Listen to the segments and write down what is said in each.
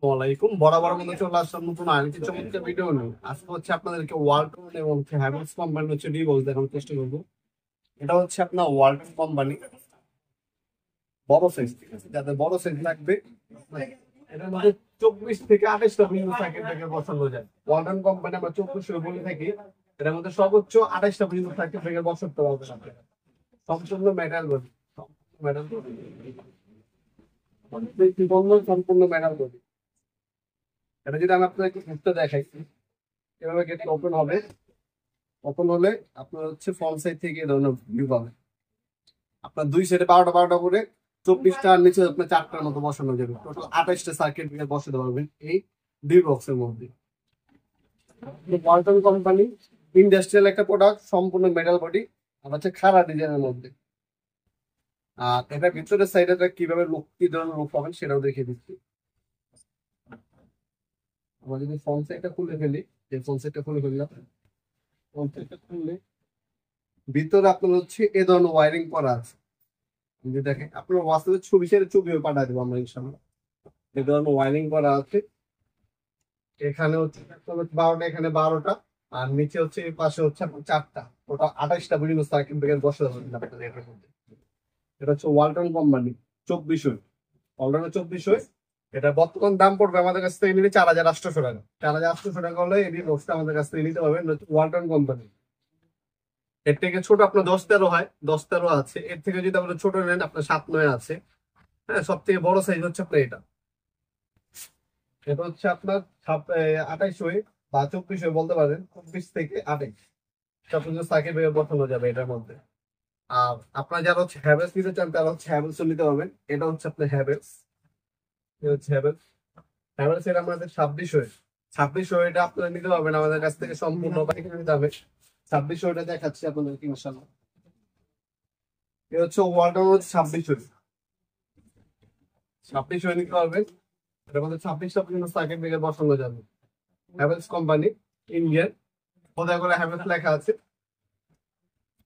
ওয়ালাইকুম বরাবর মধ্যে চলে আসলাম নতুন আরেকটি চমৎকার ভিডিও নিয়ে। আজকে হচ্ছে আপনাদেরকে ওয়ালটন এবং হ্যাভেলস কোম্পানির হচ্ছে ডিভাইস দেখানোর চেষ্টা করবো। এটা হচ্ছে আপনার ওয়ালটন কোম্পানি বড় সাইজ, ঠিক আছে? যাদের বড় সাইজ লাগবে এটার মধ্যে 24 থেকে 28টা পর্যন্ত সার্কিট ব্রেকার বসানো যায়। ওয়ালটন কোম্পানি আমরা 24 বলে থাকি, এটার মধ্যে সর্বোচ্চ 28টা পর্যন্ত সার্কিট ব্রেকার বসাতে পারবেন আপনারা। সম্পূর্ণ মেটাল বডি, মেটাল বডি, সম্পূর্ণ মেটাল বডি। এটা যদি আমি আপনাকে ঘুরতে দেখাই, এভাবে গেট ওপেন হবে। ওপেন হলে আপনার হচ্ছে ফ্রন্ট সাইড থেকে এই ধরনের ভিউ পাবেন। আপনার দুই সাইডে 12টা করে 24টা, আর নিচে আপনার 4টার মতো বসানো যাবে। টোটাল 28টা সার্কিট ব্রেকার বসাতে পারবেন এই দুই বক্সের মধ্যে। ওয়ালটন কোম্পানি ইন্ডাস্ট্রিয়াল একটা প্রোডাক্ট, সম্পূর্ণ মেটাল বডি আর হচ্ছে খাড়া ডিজাইনের মধ্যে। আর এটা ভিতরের সাইডে কিভাবে লুক, কি ধরনের লুক পাবেন সেটাও দেখিয়ে দিচ্ছি। আমরা যদি ফ্রন্ট সাইডটা খুলে ফেলি, এই ফ্রন্ট সাইডটা খুলে ফেললাম, ফ্রন্ট সাইডটা খুললে ভিতরে আপনার হচ্ছে এ ধরনের ওয়ারিং করা আছে। যদি দেখেন আপনার হোয়াটসঅ্যাপে ছবি সেটা ছবিও পাঠিয়ে দেবো আমরা ইনশাল্লাহ। এ ধরনের ওয়ারিং করা আছে। এখানে হচ্ছে 12টা, এখানে 12টা, আর নিচে হচ্ছে এই পাশে হচ্ছে আপনার 4টা। ওটা 28টা বিভিন্ন সার্কিট ব্রেকার বসাতে পারবেন আপনাদের এটার মধ্যে। এটা হচ্ছে ওয়ালটন কোম্পানি 2400, ওয়ালটনের 2400। এটা বর্তমান দাম পড়বে আমাদের কাছ থেকে নিলে 4800 টাকা। 4800 টাকা হলে এই বক্সটা আমাদের কাছ থেকে নিতে পারবেন ওয়ালটন কোম্পানি। এর থেকে ছোট আপনার 10-13 হয়, 10-13 আছে। এর থেকে যদি আপনার ছোট নেন আপনার 7-9 আছে। হ্যাঁ, সব থেকে বড় সাইজ হচ্ছে আপনার এটা। এটা হচ্ছে আপনার 2800 বা 2400 বলতে পারেন, 24 থেকে 28 সব কিছু সার্কিট ব্রেকার বসানো যাবে এটার মধ্যে। আর আপনার যারা হচ্ছে হ্যাভেলস নিতে চান তারা হচ্ছে হ্যাভেলস নিতে পারবেন। এটা হচ্ছে আপনার হ্যাভেলস, এটা হচ্ছে হ্যাভেলস। হ্যাভেলস এর আমাদের 2600, এটা আপনারা নিতে পারবেন আমাদের কাছ থেকে সম্পূর্ণ পাইকারি দামে। 2600 দেখাচ্ছি আপনাদেরকে ইনশাল্লাহ। এটা হচ্ছে ওয়ালটন হচ্ছে 2600 নিতে পারবেন। এটার মধ্যে 26টা পর্যন্ত সার্কিট ব্রেকার বসানো যাবে। হ্যাভেলস কোম্পানি, ইন্ডিয়ান, খোদাই করে হ্যাভেলস লেখা আছে।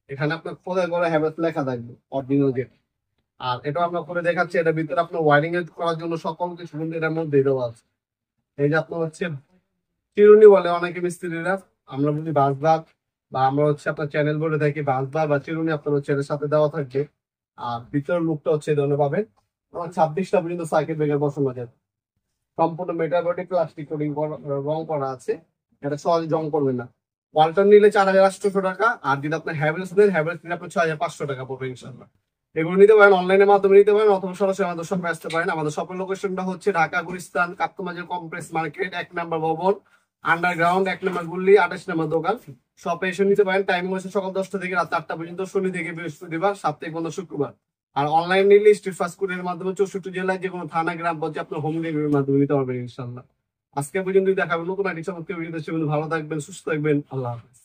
এখানে আপনার খোদাই করে হ্যাভেলস লেখা থাকবে অরিজিনাল গেট। আর এটা আমরা করে দেখাচ্ছি, এটা ভিতরে আপনার ওয়ারিং এর করার জন্য সকল কিছু কিন্তু এটার মধ্যে দেওয়া আছে। এই যে আপনার হচ্ছে চিরুনি বলে অনেকে মিস্ত্রিরা, আমরা বলি বাসবার, বা আমরা হচ্ছে আপনার চ্যানেল বলে থাকি বাসবার বা চিরুনি, আপনার হচ্ছে এর সাথে দেওয়া থাকবে। আর ভিতরের লুকটা হচ্ছে এই ধরনের পাবেন। আমার 26টা পর্যন্ত সার্কিট ব্রেকার বসানো যাবে। সম্পূর্ণ মেটাল বডি, প্লাস্টিক কোটিং রং করা আছে। এটা সহজে জং করবে না। ওয়ালটন নিলে 4800 টাকা, আর যদি আপনার হ্যাভেলস নেন, হ্যাভেলস নিলে আপনার 6500 টাকা পড়বে ইনশাল্লাহ। এগুলো নিতে পারেন, অনলাইনের মাধ্যমে নিতে পারেন, অথবা সরাসরি আমাদের শপে আসতে পারেন। আমাদের শপের লোকেশনটা হচ্ছে ঢাকা গুলিস্তান কাপ্তামাজের কমপ্লেক্স মার্কেট, 1 নম্বর ভবন, আন্ডারগ্রাউন্ড, 1 নম্বর গুল্লি, 28 নম্বর দোকান। শপে এসে নিতে পারেন। টাইম হচ্ছে সকাল 10টা থেকে রাত 8টা পর্যন্ত, শনি থেকে বৃহস্পতিবার, সাপ্তাহিক বন্ধ শুক্রবার। আর অনলাইন নিলে স্ট্রিট ফাস্ট ফুডের মাধ্যমে 64 জেলায় যে কোনো থানা, গ্রাম পর্যায়ে আপনার হোম ডেলিভারির মাধ্যমে নিতে পারবেন ইনশাল্লাহ। আজকে পর্যন্ত দেখা হবে নতুন একটি চমৎকার ভিডিও। ভালো থাকবেন, সুস্থ থাকবেন, আল্লাহ হাফেজ।